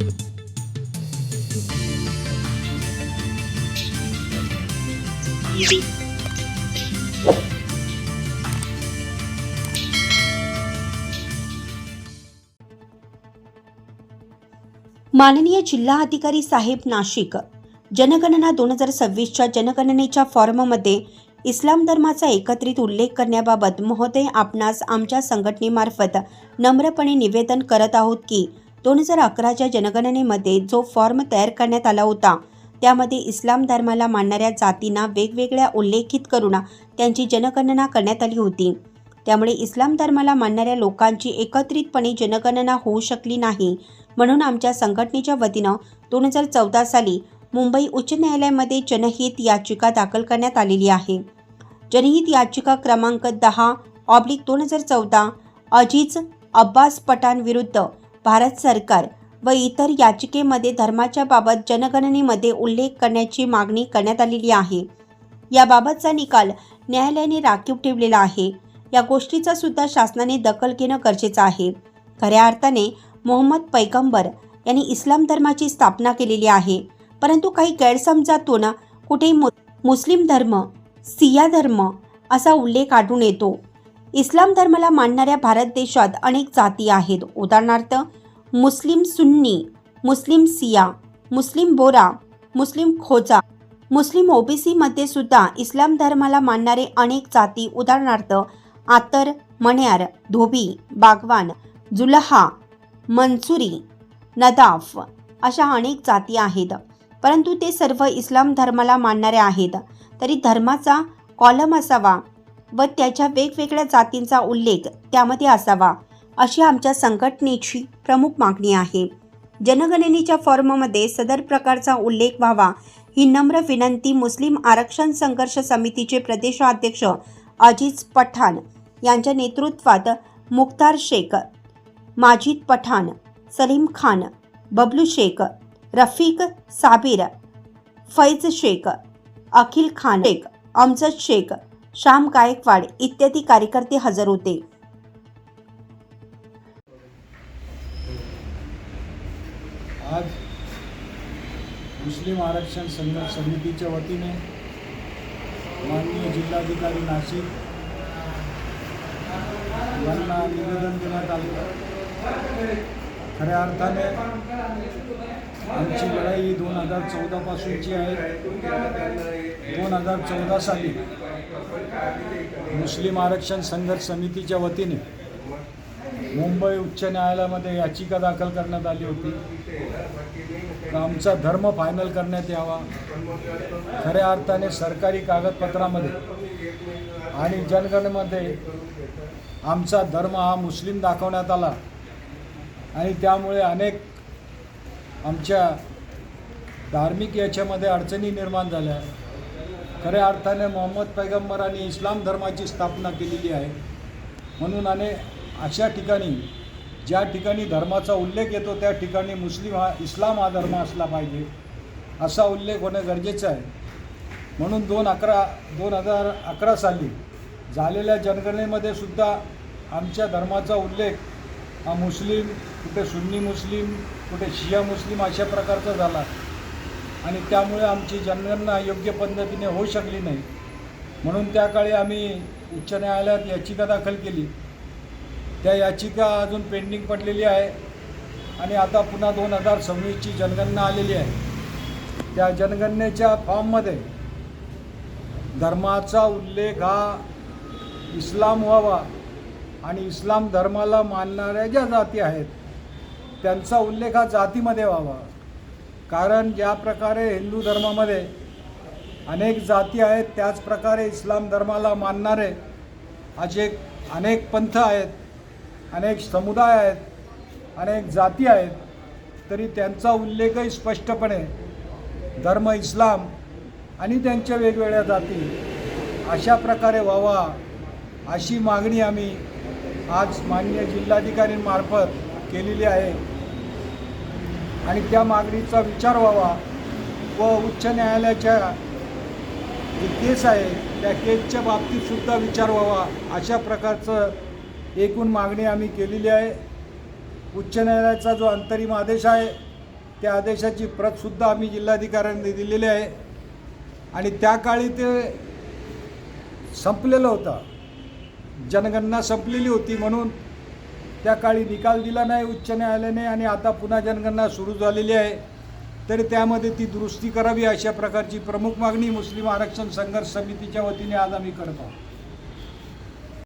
माननीय जिल्हा अधिकारी साहेब, नाशिक. जनगणना 2026च्या जनगणनेच्या फॉर्ममध्ये इस्लाम धर्माचा एकत्रित उल्लेख करण्याबाबत महोदय आपणास आमच्या संघटनेमार्फत नम्रपणे निवेदन करत आहोत की 2011च्या जनगणनेमध्ये जो फॉर्म तयार करण्यात आला होता त्यामध्ये इस्लाम धर्माला मानणाऱ्या जातींना वेगवेगळ्या उल्लेखित करून त्यांची जनगणना करण्यात आली होती. त्यामुळे इस्लाम धर्माला मानणाऱ्या लोकांची एकत्रितपणे जनगणना होऊ शकली नाही. म्हणून आमच्या संघटनेच्या वतीनं 2014 साली मुंबई उच्च न्यायालयामध्ये जनहित याचिका दाखल करण्यात आलेली आहे. जनहित याचिका क्रमांक 10/2014 अजीज अब्बास पठाण विरुद्ध भारत सरकार व इतर याचिकेमध्ये धर्माच्या बाबत जनगणनेमध्ये उल्लेख करण्याची मागणी करण्यात आलेली आहे. याबाबतचा निकाल न्यायालयाने राखीव ठेवलेला आहे. या गोष्टीचा सुद्धा शासनाने दखल घेणं गरजेचं आहे. खऱ्या अर्थाने मोहम्मद पैगंबर यांनी इस्लाम धर्माची स्थापना केलेली आहे, परंतु काही गैरसमजातून कुठे मुस्लिम धर्म, सिया धर्म असा उल्लेख आढळून येतो. इस्लाम धर्माला मानणाऱ्या भारत देशात अनेक जाती आहेत. उदाहरणार्थ मुस्लिम सुन्नी, मुस्लिम सिया, मुस्लिम बोरा, मुस्लिम खोजा, मुस्लिम ओबीसी मध्ये सुद्धा इस्लाम धर्माला मानणारे अनेक जाती उदाहरणार्थ आतर, मण्यार, धोबी, बागवान, जुलहा, मंसुरी, नदाफ अशा अनेक जाती आहेत. परंतु ते सर्व इस्लाम धर्माला मानणारे आहेत. तरी धर्माचा कॉलम असावा व त्याच्या वेगवेगळ्या जातींचा उल्लेख त्यामध्ये असावा अशी आमच्या संघटनेची प्रमुख मागणी आहे. जनगणनेच्या फॉर्ममध्ये सदर प्रकारचा उल्लेख व्हावा ही नम्र विनंती मुस्लिम आरक्षण संघर्ष समितीचे प्रदेशाध्यक्ष अजीज पठाण यांच्या नेतृत्वात मुख्तार शेख, माजिद पठाण, सलीम खान, बबलू शेख, रफीक साबिर, फैज शेख, अखिल खान शेख, अमजद शेख, श्याम गायकवाड इत्यादी कार्यकर्ते हजर होते. आज मुस्लिम आरक्षण संघर्ष समितीच्या वतीने माननीय जिल्हाधिकारी नाशिक यांना निवेदन देण्यात आले. खऱ्या अर्थाने आमची लढाई ही 2014 पासूनची आहे. 2014 साली मुस्लिम आरक्षण संघर्ष समितीच्या वतीने मुंबई उच्च न्यायालयामध्ये याचिका दाखल करण्यात आली होती. आमचा धर्म फायनल करण्यात यावा. खऱ्या अर्थाने सरकारी कागदपत्रामध्ये आणि जनगणनेमध्ये आमचा धर्म हा मुस्लिम दाखवण्यात आला आणि त्यामुळे अनेक आमच्या धार्मिक याच्यामध्ये अडचणी निर्माण झाल्या. खऱ्या अर्थाने मोहम्मद पैगंबरांनी इस्लाम धर्माची स्थापना केलेली आहे. म्हणून अशा ठिकाणी ज्या ठिकाणी धर्माचा उल्लेख येतो त्या ठिकाणी इस्लाम हा धर्म असला पाहिजे असा उल्लेख होणं गरजेचं आहे. म्हणून 2011 साली झालेल्या जनगणनेमध्ये सुद्धा आमच्या धर्माचा उल्लेख हा मुस्लिम, कुठे सुन्नी मुस्लिम, कुठे शिया मुस्लिम अशा प्रकारचा झाला आणि त्यामुळे आमची जनगणना योग्य पद्धतीने होऊ शकली नाही. म्हणून त्या काळी आम्ही उच्च न्यायालयात याचिका दाखल केली. त्या याचिका अजून पेंडिंग पडलेली आहे आणि आता पुन्हा 2026ची जनगणना आलेली आहे. त्या जनगणनेच्या फॉर्ममध्ये धर्माचा उल्लेख हा इस्लाम व्हावा आणि इस्लाम धर्माला मानणाऱ्या ज्या जाती आहेत त्यांचा उल्लेख हा जातीमध्ये व्हावा. कारण ज्या प्रकारे हिंदू धर्मामध्ये अनेक जाती आहेत त्याच प्रकारे इस्लाम धर्माला मानणारे असे अनेक पंथ आहेत, अनेक समुदाय आहेत, अनेक जाती आहेत. तरी त्यांचा उल्लेखही स्पष्टपणे धर्म इस्लाम आणि त्यांच्या वेगवेगळ्या जाती अशा प्रकारे व्हावा अशी मागणी आम्ही आज माननीय जिल्हाधिकाऱ्यांमार्फत केलेली आहे आणि त्या मागणीचा विचार व्हावा व उच्च न्यायालयाच्या जी केस आहे त्या केसच्या बाबतीत सुद्धा विचार व्हावा अशा प्रकारचं एकूण मागणी आम्ही केलेली आहे. उच्च न्यायालयाचा जो अंतरिम आदेश आहे त्या आदेशाची प्रतसुद्धा आम्ही जिल्हाधिकाऱ्यांनी दिलेली आहे आणि त्या काळी ते संपलेलं होतं, जनगणना संपलेली होती म्हणून त्या काळी निकाल दिला नाही उच्च न्यायालयाने आणि आता पुन्हा जनगणना सुरू झालेली आहे, तरी त्यामध्ये ती दुरुस्ती करावी अशा प्रकारची प्रमुख मागणी मुस्लिम आरक्षण संघर्ष समितीच्या वतीने आज आम्ही करत आहोत.